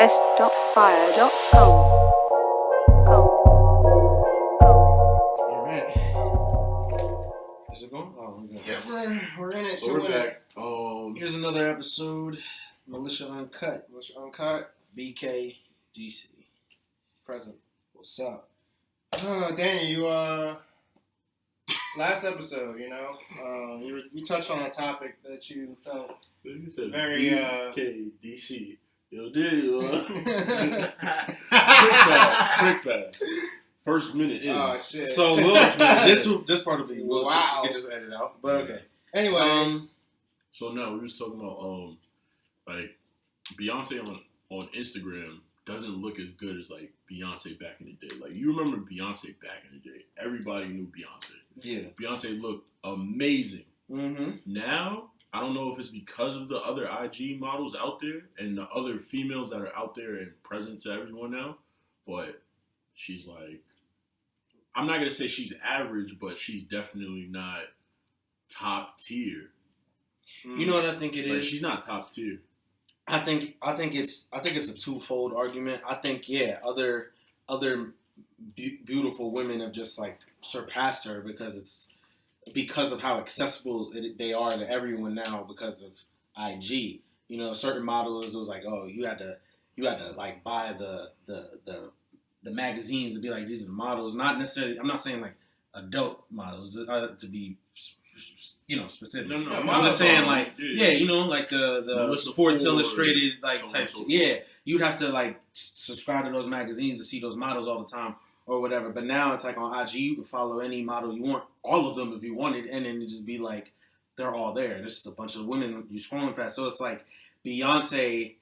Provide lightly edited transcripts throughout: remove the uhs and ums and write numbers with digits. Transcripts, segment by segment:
Sdotfire.com. All right. Is it going? Oh, we're in it. So we're back. Here's another episode. Militia Uncut. Militia Uncut. BK GC. Present. What's up? Daniel, you last episode, you touched on a topic that you felt You said very KDC. Yo, dude. Quick fast. First minute in. Oh shit. So this part will be Wow. You can just edit out. But okay. Anyway, So now we was talking about like Beyonce on Instagram doesn't look as good as like Beyonce back in the day. Like you remember Beyonce back in the day. Everybody knew Beyonce. Yeah. Beyonce looked amazing. Mm-hmm. Now, I don't know if it's because of the other IG models out there and the other females that are out there and present to everyone now, but she's like, I'm not gonna say she's average, but she's definitely not top tier. You know what I think it Like, is? she's not top tier. I think it's a twofold argument. I think other beautiful women have just like surpassed her because of how accessible they are to everyone now because of IG. You know, certain models it was like, oh, you had to like buy the magazines to be like, these are the models. Not necessarily. I'm not saying like adult models to be specific. No, I'm just saying like like the Melissa Sports Ford, Illustrated like so types. on. Yeah, you'd have to like subscribe to those magazines to see those models all the time or whatever. But now it's like on IG, you can follow any model you want, all of them if you wanted, and then it just be like they're all there. There's just a bunch of women you're scrolling past. So it's like Beyonce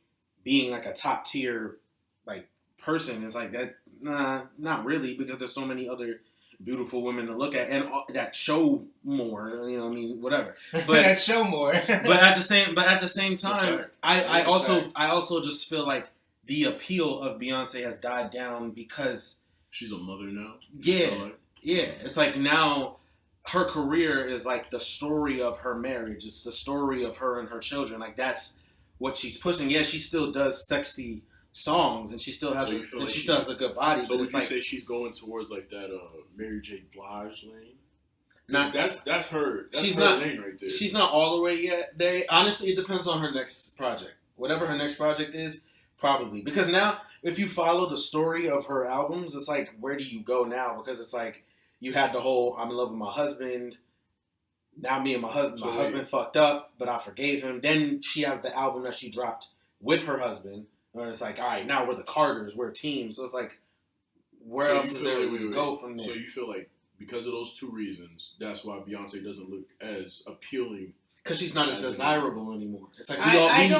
being like a top tier like person is like that. Nah, not really, because there's so many other beautiful women to look at and that show more. Whatever. But that show more. but at the same time, I fact. also just feel like the appeal of Beyonce has died down because She's a mother now. yeah, it's like now her career is like the story of her marriage. It's the story of her and her children. Like that's what she's pushing. Yeah, she still does sexy songs and she still has still has a good body. So but would it's you like say she's going towards like that Mary J. Blige lane? not. That's her. That's She's her not- lane right there. She's not all the way yet there. Honestly, it depends on her next project. Whatever her next project is, probably. Because now, if you follow the story of her albums, it's like, where do you go now? Because it's like, you had the whole, I'm in love with my husband. Now me and my husband fucked up, but I forgave him. Then she has the album that she dropped with her husband. And it's like, all right, now we're the Carters. We're a team. So it's like, where else is there to go from there? So you feel like because of those two reasons, that's why Beyonce doesn't look as appealing. Because she's not as desirable anymore. It's like, I don't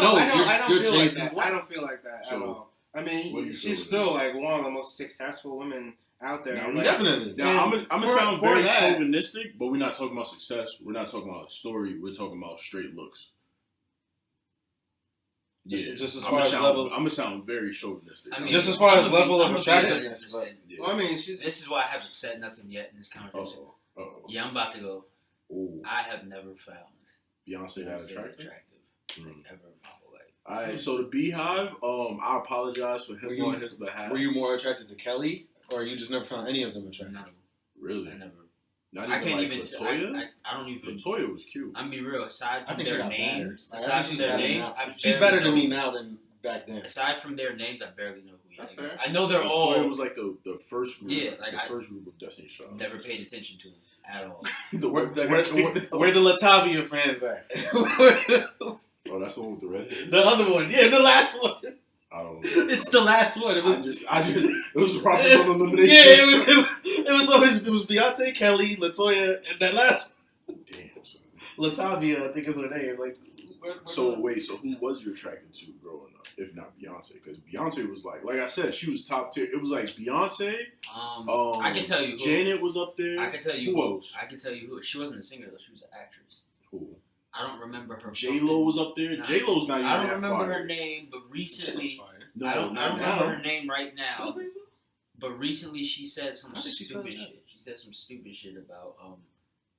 you're feel like Jay-Z's that. wife. I don't feel like that at So, all. I what do mean, you she's feel still like one of the most successful women out there. Now, Like, Definitely. Now I'm gonna sound for very that- chauvinistic, but we're not talking about success. We're not talking about a story. We're talking about straight looks. Just as I'm far as level. I'm gonna sound very chauvinistic. I mean, Just as far as I'm level of gonna be attractiveness, 100% but Yeah. Well, I mean, she's This is why I haven't said nothing yet in this conversation. Uh-oh. Yeah, I'm about to go. Ooh. I have never found Beyonce that Beyonce attractive. ever in my whole life. All right, so the Beehive. I apologize for him on his behalf. were you more attracted to Kelly, or you just never found any of them attractive? No, Really? I never. Not I even can't like even. Latoya. I don't even. Latoya was cute. I'm be real. Aside I from think she their got names, better. I aside think from she's their better names, now. I She's barely better to know- me now than back then. Aside from their names, I barely know who he That's is. fair. I know they're Latoya all. was like the first group. Yeah, like the I first group of Destiny Child. Never paid attention to them at all. The ones that Where got kicked out. the Latavia fans at? Oh, that's the one with the red hair. The other one, yeah, the last one. I don't know. It's the last one. It was, It was the process of elimination. yeah, it was Beyonce, Kelly, Latoya, and that last Damn, son. Latavia, I think is her name. Like, So who was you attracted to growing up, if not Beyonce? Because Beyonce was like I said, she was top tier. It was like Beyonce. I can tell you who. Janet was up there. I can tell you Who else? I can tell you who. She wasn't a singer though. She was an actress. Who? I don't remember her. J Lo was up there. Nah. J Lo's not even. I don't that remember fire. her name, but recently No, I don't not remember now. her name right I now. don't think so. But recently she said some I think she stupid said that. shit. She said some stupid shit about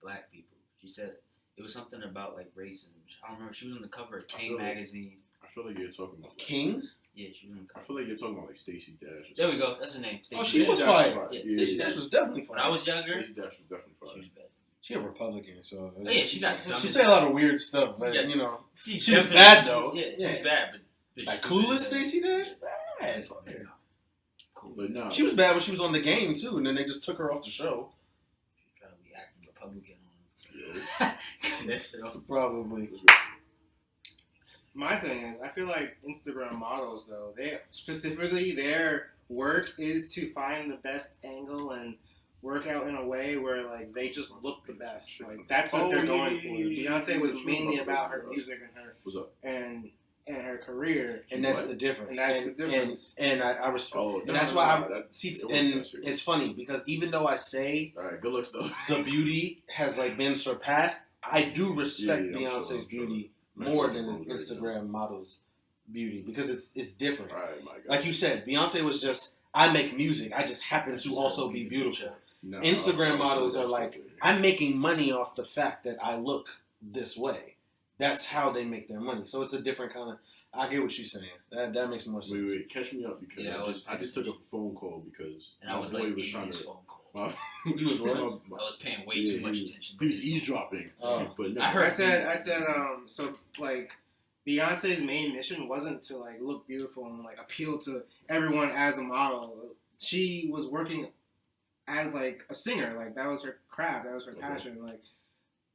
black people. She said it was something about like racism. I don't remember. She was on the cover of King feel like- magazine. I feel like you're talking about King? Yeah, she was on I cover. feel like you're talking about like Stacey Dash. Or There we something. go. That's her name. Oh, Stacey she Dash. was Dash fire. Yeah, Yeah, Stacey yeah. Dash was definitely When I fire. was younger, Stacey Dash was definitely she fire. was bad. She a Republican, so Oh, yeah, she got dumb she as say a hell. lot of weird stuff, but Yeah. you know, She's she was definitely- bad though. Yeah, she's Yeah. bad, but Like she's clueless bad. Stacey Dash, bad. Cool. But no, She was bad when she was on the game too, and then they just took her off the show. Probably acting Republican Yeah. on that shit off. Probably. It was good. My thing is, I feel like Instagram models, though, they specifically their work is to find the best angle and work out in a way where like they just look the best. Like that's what they're going for. Beyonce was mainly about her music and her What's up? and her career. And that's What? the difference. And that's the difference. And I respect. Oh, and that's why I see. it And wasn't that it's funny because even though I say All right, good looks though. the beauty has like been surpassed, I do respect Yeah, I'm Beyonce's sure. beauty I'm more sure than the rules are Instagram models' beauty because it's different. All right, my God. Like you said, Beyonce was just I make music. I just happen to also be beautiful. No, Instagram I models was are like, something. I'm making money off the fact that I look this way. That's how they make their money. So it's a different kind of. I get what you're saying. That makes more sense. Wait, catch me up because Yeah, I just took a phone call because And I was my like, boy was trying his to. phone call. He was what? I was paying way Yeah, too much he was- attention. He was eavesdropping. Oh. But no, I heard- I said, so like Beyonce's main mission wasn't to like look beautiful and like appeal to everyone as a model. She was working as like a singer. Like that was her craft. That was her Okay. passion. Like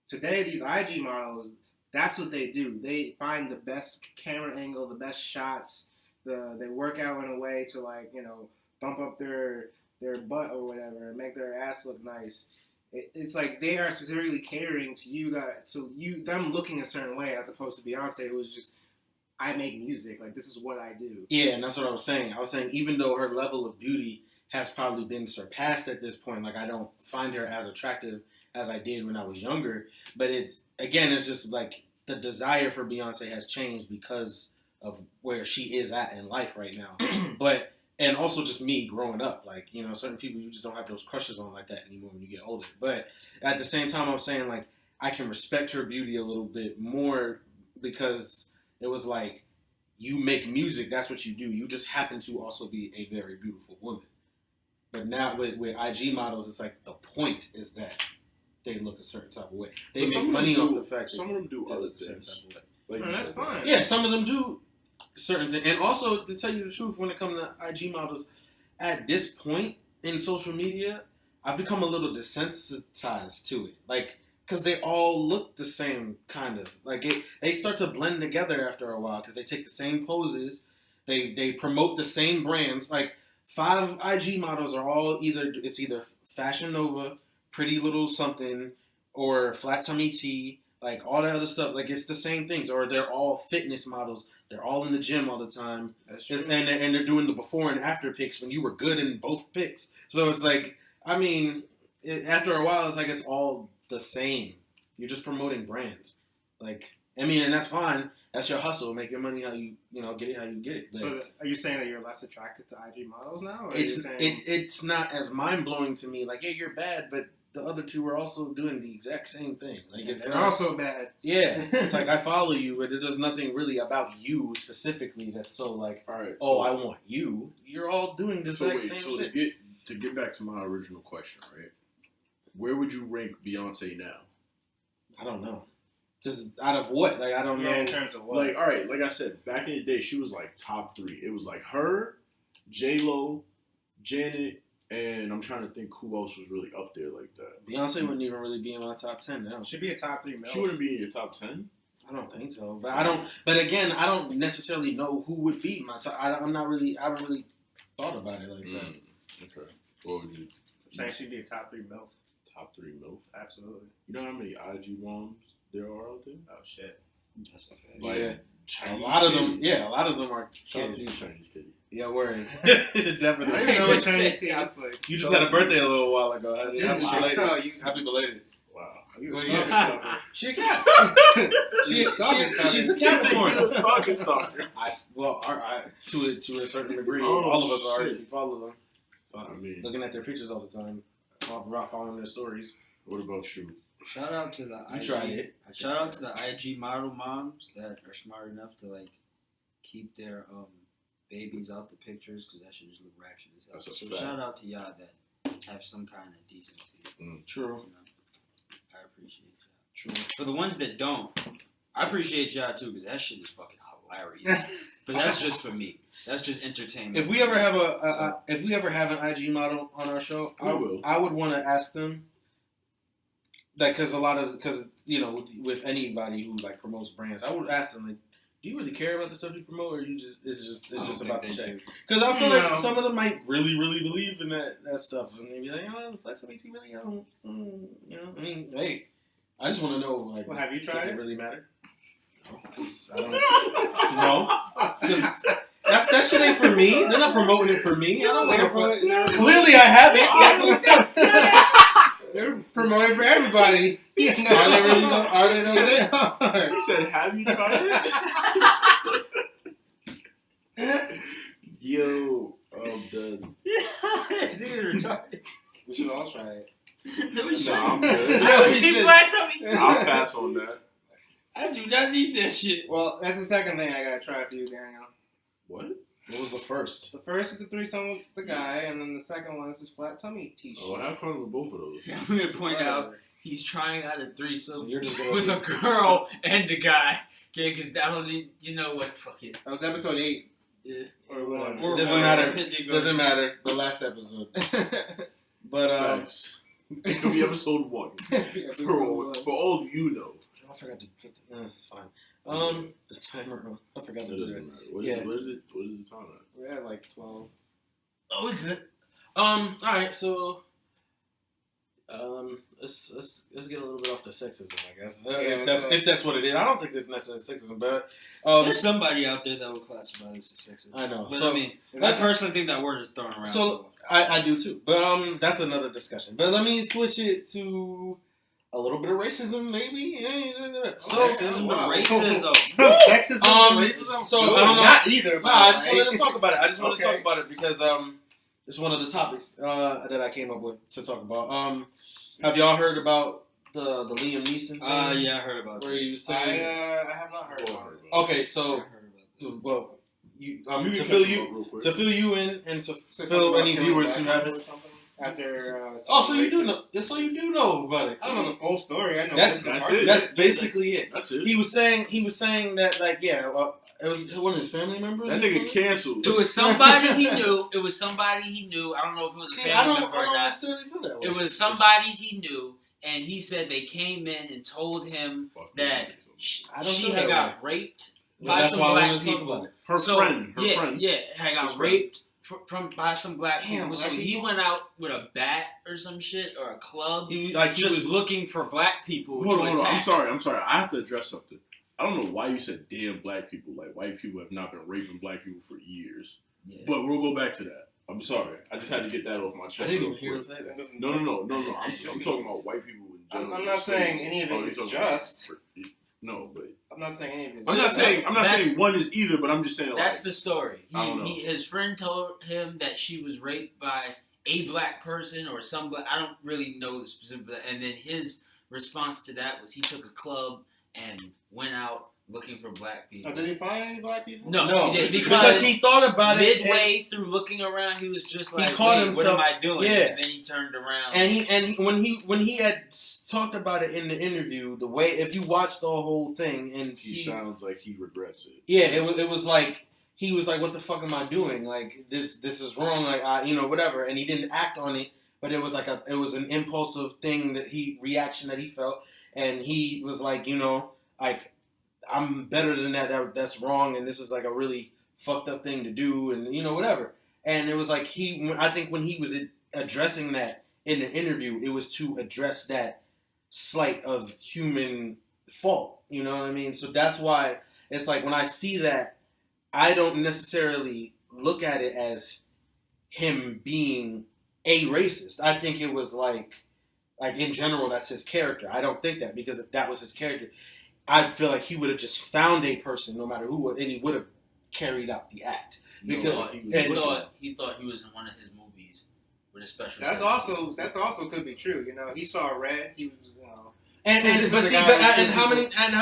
today, these IG models, that's what they do. They find the best camera angle, the best shots. They work out in a way to like bump up their butt or whatever and make their ass look nice. It's like they are specifically catering to you guys, to them looking a certain way as opposed to Beyonce, who was just I make music. Like this is what I do. Yeah, and that's what I was saying. I was saying even though her level of beauty has probably been surpassed at this point, like I don't find her as attractive as I did when I was younger. But it's just like the desire for Beyonce has changed because of where she is at in life right now. But and also just me growing up, like certain people you just don't have those crushes on like that anymore when you get older. But at the same time, I was saying like I can respect her beauty a little bit more because it was like you make music, that's what you do. You just happen to also be a very beautiful woman. But now with IG models, it's like the point is that they look a certain type of way. They But make some of money them off do- the fact that some of them do they other look a certain things. type of way. Like No, you that's said, fine. Yeah, some of them do certain things. And also, to tell you the truth, when it comes to IG models, at this point in social media, I've become a little desensitized to it. Like, because they all look the same, kind of. Like, they start to blend together after a while because they take the same poses. They promote the same brands. Like, 5 IG models are all either Fashion Nova, Pretty Little Something, or Flat Tummy Tea. Like, all that other stuff. Like, it's the same things. Or they're all fitness models. They're all in the gym all the time. That's true. And they're doing the before and after pics when you were good in both pics. So it's like, I mean, after a while, it's like it's all the same. You're just promoting brands. Like, I mean, and that's fine. That's your hustle. Make your money how you get it how you get it. But So are you saying that you're less attracted to IG models now? Or are you saying, it's not as mind blowing to me. Like, yeah, you're bad, but the other two are also doing the exact same thing. Like, it's they're not, also bad. yeah. It's like I follow you, but there's nothing really about you specifically that's so like, all right. oh, I want you. You're all doing the So exact wait, same so shit. to get back to my original question, right? Where would you rank Beyonce now? I don't know. Just out of what? Like, I don't know. Yeah, in terms of what? Like, all right, like I said, back in the day, she was like top 3. It was like her, J-Lo, Janet, and I'm trying to think who else was really up there like that. Beyonce wouldn't even really be in my top 10 now. Should be a top 3 male. She wouldn't be in your top 10? I don't think so. But I don't. But again, I don't necessarily know who would be my top. I'm not really. I haven't really thought about it like that. Okay. What would you? I'm saying she'd be a top 3 MILF. Top 3 MILF? Absolutely. You know how many IG moms there are out there? Oh shit. That's a fact. Like, Yeah. Chinese A lot of them. kitty. Yeah, a lot of them are Shout out to kids. you, Chinese kitty. Yeah, word. I didn't Definitely. know what Chinese kid looks like. You just had a birthday a little while ago. Happy Dude, belated. no, you- Happy belated. Wow. You a Well, stalker, yeah. stalker. She a cat. You a stalker, She's a stalker. Capricorn. Stalker. To a certain degree, Oh, all of us are shit. if you follow them. I mean, Looking at their pictures all the time, following their stories. what about you? Shout out to the You IG. tried it. Shout out to the IG model moms that are smart enough to like keep their babies out the pictures because that shit just look ratchet as hell. That's a So fact. shout out to y'all that have some kind of decency. True. You know? I appreciate y'all. True. For the ones that don't, I appreciate y'all too because that shit is fucking hilarious. But that's just for me. That's just entertainment. If we ever have if we ever have an IG model on our show, I would want to ask them, like, because you know, with anybody who like promotes brands, I would ask them, like, do you really care about the stuff you promote, or you just it's just about the check? Because I feel like some of them might really believe in that stuff, and they be like, oh, that's what makes me really, you know, I mean, hey, I just want to know, like, Well, have you tried does it? it really matter? No, 'cause I don't know. Because that shit ain't for me. They're not promoting it for me. I don't like it. Clearly, I haven't. They're promoting for everybody. Are they really? Are they? They are. He said, "Have you tried it?" Yo, I'm done. This nigga retarded. We should all try it. No, we Nah, I'm good. I'll pass on that. I do not need that shit. Well, that's the second thing I gotta try for you, Daniel. What? What was the first? The first is the threesome with the guy, and then the second one is this flat tummy t-shirt. Oh, have fun with both of those. I'm going to point out he's trying out a threesome So you're just with a girl and a guy. Okay, because I don't need, you know what? Fuck it. That was episode 8. Yeah. Or whatever. It doesn't matter. Doesn't matter. The last episode. But Thanks. It could be episode 1. For all you know. I forgot to put. It's fine. The timer. I forgot It to do doesn't that. matter. Yeah. What is it? What is the time at? We're at like 12. Oh, we good. All right. So, let's get a little bit off the sexism, I guess. If that's what it is. I don't think it's necessarily sexism, but There's somebody out there that would classify this as sexist. I know. But So, I mean, I personally think that word is thrown around. So I do too, but that's another discussion. But let me switch it to a little bit of racism, maybe. So sexism wow. to racism. Sexism and racism? So No, I don't know. not either. No, I just wanted to talk about it. Okay. Talk about it because it's one of the topics that I came up with to talk about. Have y'all heard about the Liam Neeson thing? Yeah, I heard about Where that. you saying? I have not heard about it. Okay, I so heard about well, you You can to catch fill them you up real quick. to fill you in and to So fill something any about viewers killing who black haven't. people or something? After, Oh, so you do know? So you do know about it? I don't know the full story. I know That's that's it. That's basically it. That's it. He was saying that, like, yeah, it was one of his family members. That or nigga something? canceled. It was somebody he knew. It was somebody he knew. I don't know if it was a See, family I don't member or not. necessarily feel that way. It was somebody he knew, and he said they came in and told him Fuck that me. I don't she feel had that got raped Yeah, by that's some why I black wanted to talk people. about it. Her friend. Yeah, had His got friend. raped by some black Damn, people. black So he people? went out with a bat or some shit or a club, He just was looking for black people Hold to on. attack. I'm sorry. I have to address something. I don't know why you said damn black people. Like, white people have not been raping black people for years. Yeah. But we'll go back to that. I'm sorry. I just had to get that off my chest. I didn't real even hear him quick. say that. No. I'm talking about white people in general. I'm not saying any of it you're is talking just. No, but I'm not saying any of it. I'm not saying That's- one is either. But I'm just saying That's like, the story. I don't know. His friend told him that she was raped by a black person or some black. I don't really know the specific. And then his response to that was he took a club and went out looking for black people. Did he find any black people? No, No, he didn't, because he thought about it. midway through looking around, he was just like, caught "Wait, himself- what am I doing?" yeah. And then he turned around. When he had talked about it in the interview, the way if you watch the whole thing and he see, sounds like he regrets it. yeah, it was like he was like, "What the fuck am I doing? Like this is wrong. Like whatever." And he didn't act on it, but it was like it was an impulsive thing reaction that he felt, and he was like, like I'm better than that. That's wrong, and this is like a really fucked up thing to do, and whatever. And it was like I think when he was addressing that in the interview, it was to address that slight of human fault. You know what I mean? So that's why it's like when I see that, I don't necessarily look at it as him being a racist. I think it was like in general, that's his character. I don't think that, because if that was his character, I feel like he would have just found a person, no matter who, and he would have carried out the act. Because He thought he was in one of his movies with a special. That's also could be true. He saw red. He was how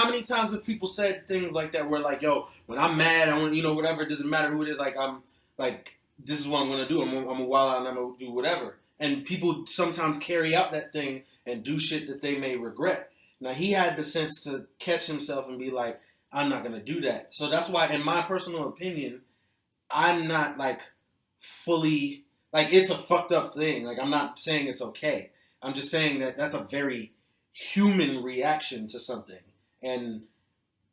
many times have people said things like that where like, yo, when I'm mad, I want, whatever, it doesn't matter who it is, like I'm like, this is what I'm gonna do. I'm gonna wild out and I'm gonna do whatever. And people sometimes carry out that thing and do shit that they may regret. Now he had the sense to catch himself and be like, I'm not gonna do that. So that's why, in my personal opinion, I'm not like fully like it's a fucked up thing. Like I'm not saying it's okay. I'm just saying that that's a very human reaction to something. And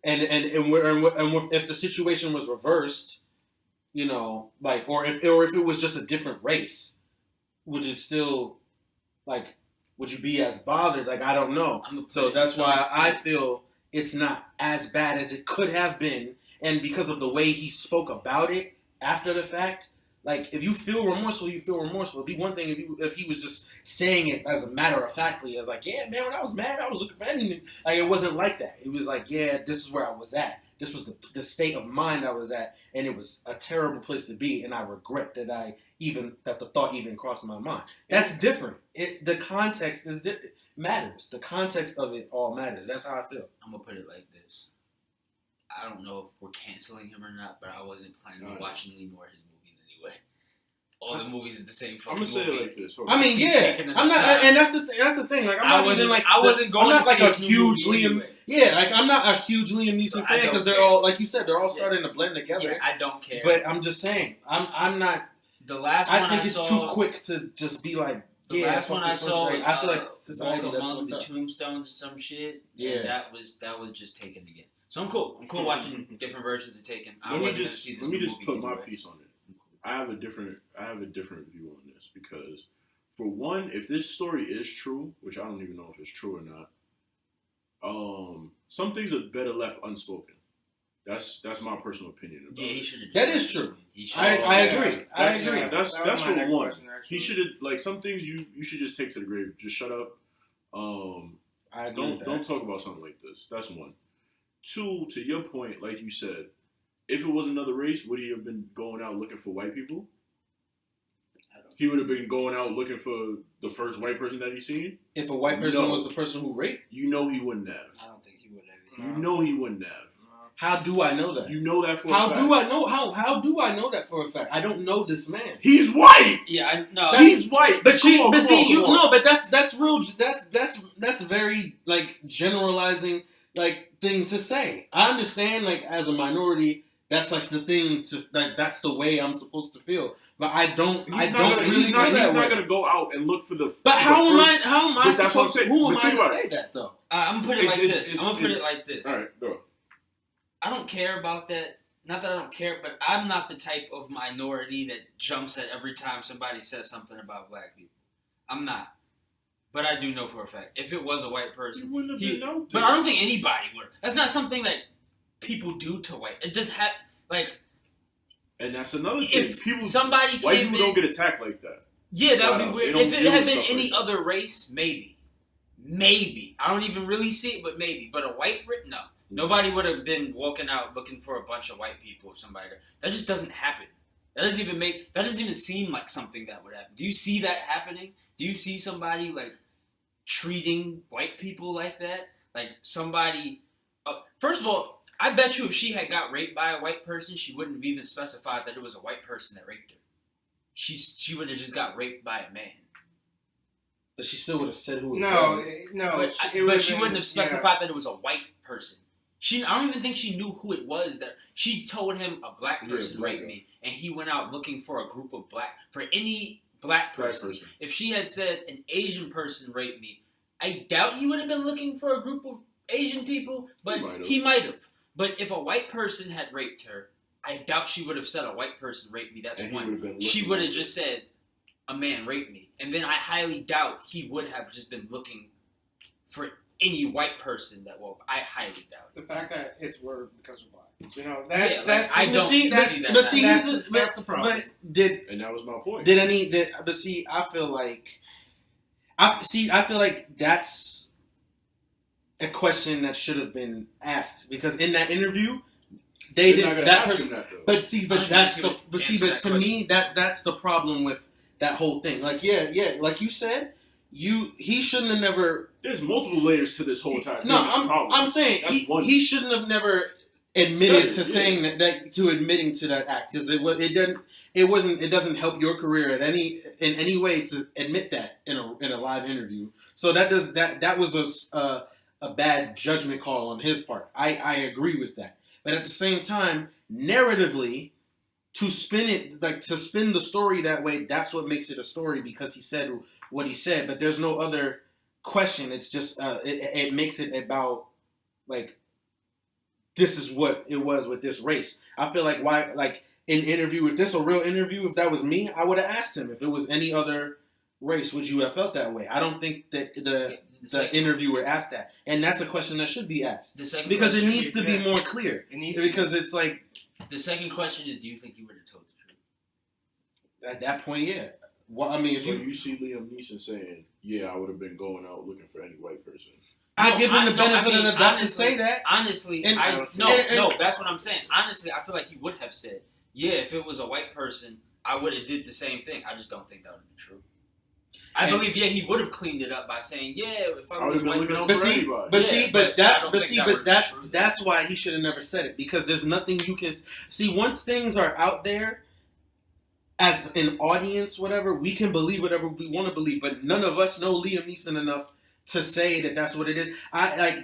if the situation was reversed, like or if it was just a different race, would it still like would you be as bothered? Like I don't know. So that's why I feel it's not as bad as it could have been, and because of the way he spoke about it after the fact, like if you feel remorseful, you feel remorseful. It'd be one thing if he was just saying it as a matter of factly, as like, yeah, man, when I was mad, I was looking for anything. Like it wasn't like that. It was like, yeah, this is where I was at. This was the state of mind I was at, and it was a terrible place to be, and I regret that the thought even crossed my mind. That's different. The context matters. The context of it all matters. That's how I feel. I'm gonna put it like this. I don't know if we're canceling him or not, but I wasn't planning on watching any more of his movies anyway. All the movies is the same fucking movie. I'm gonna say it like this. I mean, yeah, I'm not, and that's the thing. Like, I wasn't like a huge Liam. Anyway. Yeah, like I'm not a huge Liam Neeson fan because they're all, like you said, they're all starting to blend together. Yeah, I don't care. But I'm just saying, I'm not. The last one I think it's too quick to just be like. The last one I saw was I feel like society among the tombstones or some shit. Yeah, and that was just Taken again. So I'm cool. I'm cool watching different versions of Taken. Let me just put my piece on it. I have a different view on this because, for one, if this story is true, which I don't even know if it's true or not, some things are better left unspoken. That's my personal opinion about he should have. That is true. I agree. I agree. That's for one. He should have, like, some things you should just take to the grave. Just shut up. I agree. Don't talk about something like this. That's one. Two, to your point, like you said, if it was another race, would he have been going out looking for white people? He would have been going out looking for the first white person that he seen. If a white person was the person who raped, he wouldn't have. I don't think he would have. He wouldn't have. How do I know that? You know that for a fact. How do I know that for a fact? I don't know this man. He's white. Yeah, he's white. But that's real. That's very like generalizing like thing to say. I understand like as a minority, that's like the thing to like that's the way I'm supposed to feel. But I don't. He's not gonna go out and look for the. But how am I supposed to? Who am I to say that though? I'm gonna put it like this. I'm gonna put it like this. All right, go. I don't care about that. Not that I don't care, but I'm not the type of minority that jumps at every time somebody says something about black people. I'm not. But I do know for a fact, if it was a white person, he wouldn't have been known. But I don't think anybody would. That's not something that people do to white. It just And that's another thing. If white people don't get attacked like that. Yeah, that would be weird. If it had been any other race, maybe. I don't even really see it, but maybe. But a white no. Nobody would have been walking out looking for a bunch of white people if somebody. That just doesn't happen. That doesn't even seem like something that would happen. Do you see that happening? Do you see somebody like treating white people like that? Like somebody. First of all, I bet you if she had got raped by a white person, she wouldn't have even specified that it was a white person that raped her. She would have just got raped by a man. But she still would have said who it was. But she wouldn't have specified that it was a white person. I don't even think she knew who it was. That she told him a black person raped me, and he went out looking for a group of for any black person. If she had said an Asian person raped me, I doubt he would have been looking for a group of Asian people, but he might have. But if a white person had raped her, I doubt she would have said a white person raped me. That's one. She would have just said a man raped me, and then I highly doubt he would have just been looking for any white person that woke. I highly doubt it. The fact that it's word because of black. That's the problem. And that was my point. I feel like that's a question that should have been asked because in that interview they did that person. That's the problem with that whole thing. Like like you said. he shouldn't have never. There's multiple layers to this whole entire thing. No, That's the problem. I'm saying he shouldn't have never admitted to saying that to admitting to that act, because it doesn't help your career in any way to admit that in a live interview. So that was a bad judgment call on his part. I agree with that, but at the same time, narratively, to spin the story that way, that's what makes it a story, because he said what he said. But there's no other question. It's just it makes it about like, this is what it was with this race. I feel like an interview, if this a real interview, if that was me, I would have asked him. If it was any other race, would you have felt that way? I don't think that the interviewer asked that, and that's a question that should be asked, because it needs to be more clear. Because it's like, the second question is, do you think you would have told the truth? At that point, yeah. Well, I mean, if you see Liam Neeson saying, "Yeah, I would have been going out looking for any white person," I give him the benefit of the doubt to say that. Honestly, that's what I'm saying. Honestly, I feel like he would have said, "Yeah, if it was a white person, I would have did the same thing." I just don't think that would be true. I believe, he would have cleaned it up by saying, "Yeah, if I was white person." But that's why he should have never said it, because there's nothing you can see. Once things are out there, as an audience, whatever, we can believe whatever we want to believe, but none of us know Liam Neeson enough to say that that's what it is.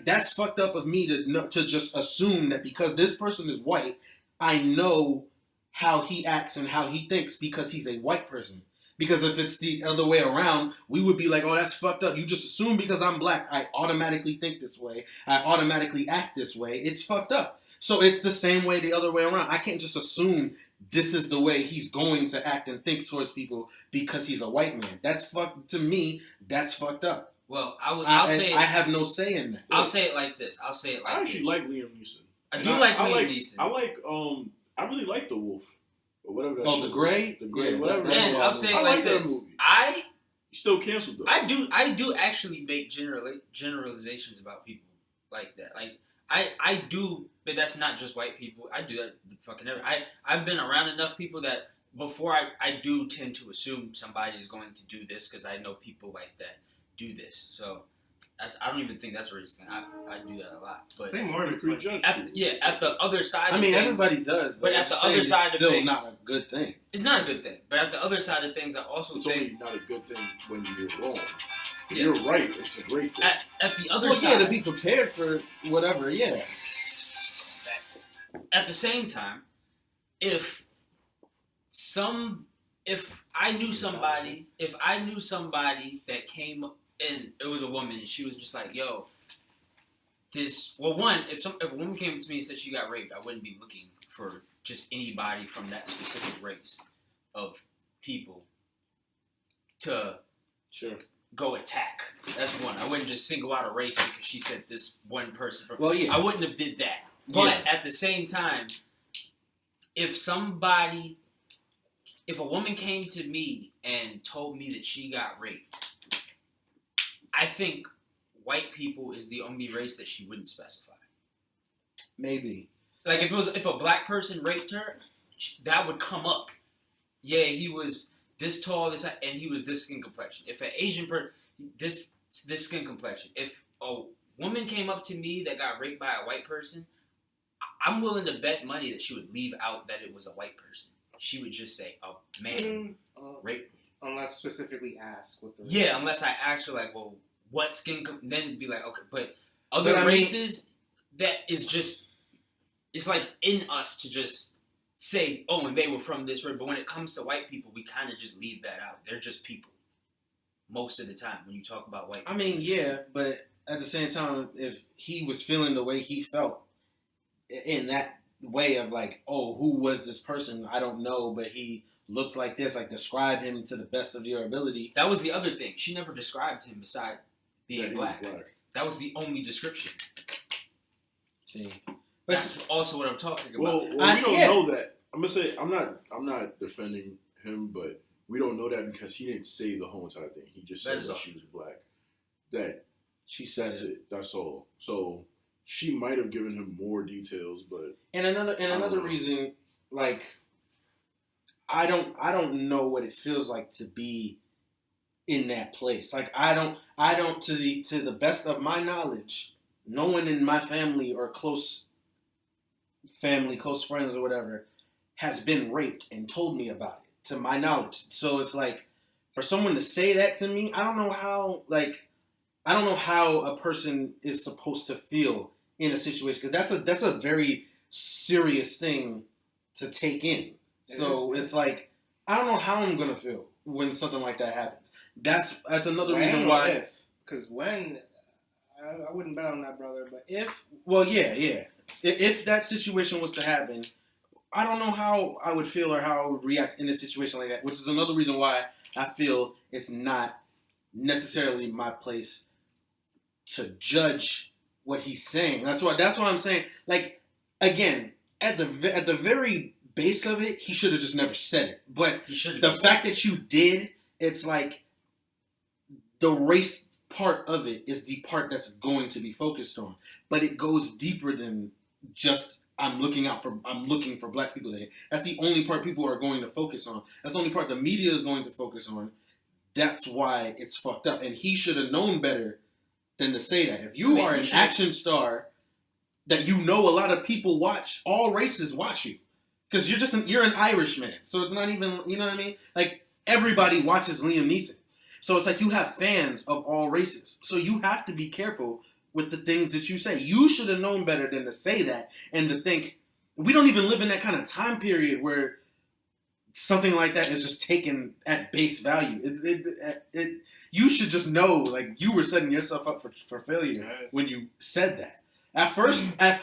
That's fucked up of me to just assume that because this person is white, I know how he acts and how he thinks because he's a white person. Because if it's the other way around, we would be like, oh, that's fucked up. You just assume because I'm black, I automatically think this way. I automatically act this way. It's fucked up. So it's the same way the other way around. I can't just assume this is the way he's going to act and think towards people because he's a white man. That's fucked up. Well, I have no say in that. I'll say it like this. I actually like Liam Neeson. I like Liam Neeson. I really like The Wolf. Or whatever that The Gray? The Gray, yeah, whatever. And I'll say it like this. You still canceled though. I do actually make generalizations about people like that. Like I do, but that's not just white people. I do that with fucking everyone. I've been around enough people that before I do tend to assume somebody is going to do this because I know people like that do this. So I don't even think that's a racist thing. I do that a lot. But I think more of it's like, at the other side of things. Everybody does. But at the other side of things. It's still not a good thing. It's not a good thing. But at the other side of things, I also think. It's only not a good thing when you're wrong. If you're right, it's a great thing. At the other side. Yeah, to be prepared for whatever, yeah. At the same time, if I knew somebody that came and it was a woman, and she was just like, "Yo, if a woman came to me and said she got raped, I wouldn't be looking for just anybody from that specific race of people to go attack. That's one. I wouldn't just single out a race because she said this one person. I wouldn't have did that. But at the same time, if a woman came to me and told me that she got raped, I think white people is the only race that she wouldn't specify. Maybe. Like if a black person raped her, that would come up. Yeah, he was this tall, and he was this skin complexion. If an Asian person, this skin complexion. If a woman came up to me that got raped by a white person, I'm willing to bet money that she would leave out that it was a white person. She would just say, "A man raped me." Unless specifically asked what the race is. Unless I asked her like, well, what skin? Then be like, okay, but other races, that is just, it's like in us to just say, oh, and they were from this race. But when it comes to white people, we kind of just leave that out. They're just people. Most of the time, when you talk about white people. I mean, yeah, but at the same time, if he was feeling the way he felt in that way of like, oh, who was this person? I don't know, but he looked like this, like describe him to the best of your ability. That was the other thing. She never described him beside being black. That was the only description. See, that's also what I'm talking about. Well, we don't know that. I'm gonna say I'm not defending him, but we don't know that because he didn't say the whole entire thing. He just said that she was black. That she said it. That's all. So she might have given him more details, but another reason, like, I don't know what it feels like to be in that place. Like I don't to the best of my knowledge, no one in my family or close friends or whatever has been raped and told me about it to my knowledge. So it's like for someone to say that to me, I don't know how a person is supposed to feel in a situation, because that's a very serious thing to take in. So it's like I don't know how I'm gonna feel when something like that happens. That's another reason why. Because when I wouldn't bet on that, brother. But if if that situation was to happen, I don't know how I would feel or how I would react in a situation like that. Which is another reason why I feel it's not necessarily my place to judge what he's saying. That's why I'm saying. Like again, at the very base of it, he should have just never said it. But the fact that you did, it's like the race part of it is the part that's going to be focused on. But it goes deeper than just I'm looking for black people today. That's the only part people are going to focus on. That's the only part the media is going to focus on. That's why it's fucked up. And he should have known better than to say that. If you are an action star that you know a lot of people watch, all races watch you. Because you're an Irishman. So it's not even, you know what I mean? Like, everybody watches Liam Neeson. So it's like you have fans of all races. So you have to be careful with the things that you say. You should have known better than to say that and to think, we don't even live in that kind of time period where something like that is just taken at base value. You should just know, like, you were setting yourself up for failure when you said that. At first, I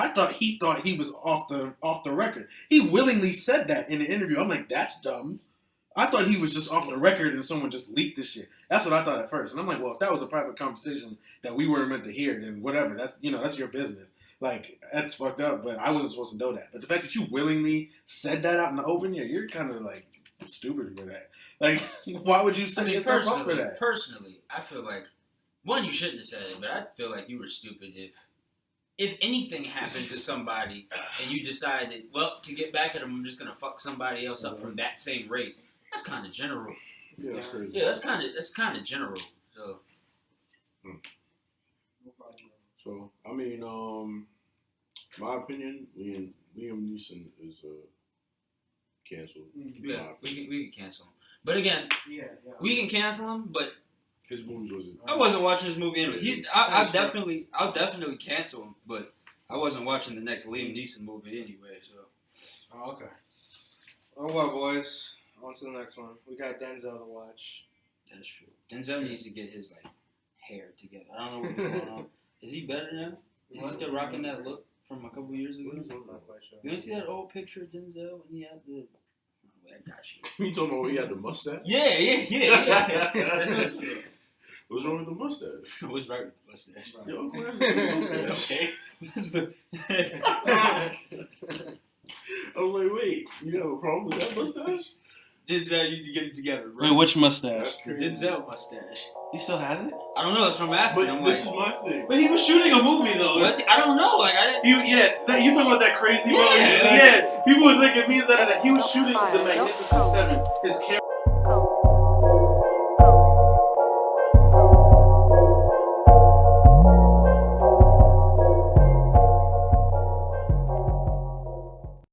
thought he was off the record. He willingly said that in an interview. I'm like, that's dumb. I thought he was just off the record and someone just leaked this shit. That's what I thought at first. And I'm like, well, if that was a private conversation that we weren't meant to hear, then whatever. That's your business. Like, that's fucked up, but I wasn't supposed to know that. But the fact that you willingly said that out in the open, you're kind of like stupid for that. Like, why would you set yourself up for that? Personally, I feel like, one, you shouldn't have said it, but I feel like you were stupid if anything happened to somebody and you decided, well, to get back at them, I'm just going to fuck somebody else up from that same race. That's kind of general. Yeah, that's crazy. Yeah, that's kind of general. So. So, I mean, my opinion, Liam Neeson is canceled. Yeah, we can cancel him. But again, we can cancel him, but his movies wasn't. I wasn't watching his movie anyway. I'll definitely cancel him, but I wasn't watching the next Liam Neeson movie anyway. So. Oh, okay. Oh well, boys. On to the next one. We got Denzel to watch. That's true. Denzel needs to get his hair together. I don't know what's going on. Is he better now? Is he still rocking that look from a couple years ago? I'm not quite sure. You want to see that old picture of Denzel when he had the? Oh, I got you. You talking about when he had the mustache? Yeah. That's what's true. What's wrong with the mustache? What's right with the mustache? Yo, what's the mustache? Okay. What's the? I was like, wait, you have a problem with that mustache? Denzel, you need to get it together. Right? Wait, which mustache? That's crazy. Denzel mustache. He still has it? I don't know. That's what I'm asking. But I'm this like, is my thing. But he was shooting a movie though. I don't know. Like I didn't. You talking about that crazy movie? Yeah. People was like, it means that he was shooting The Magnificent Seven. His camera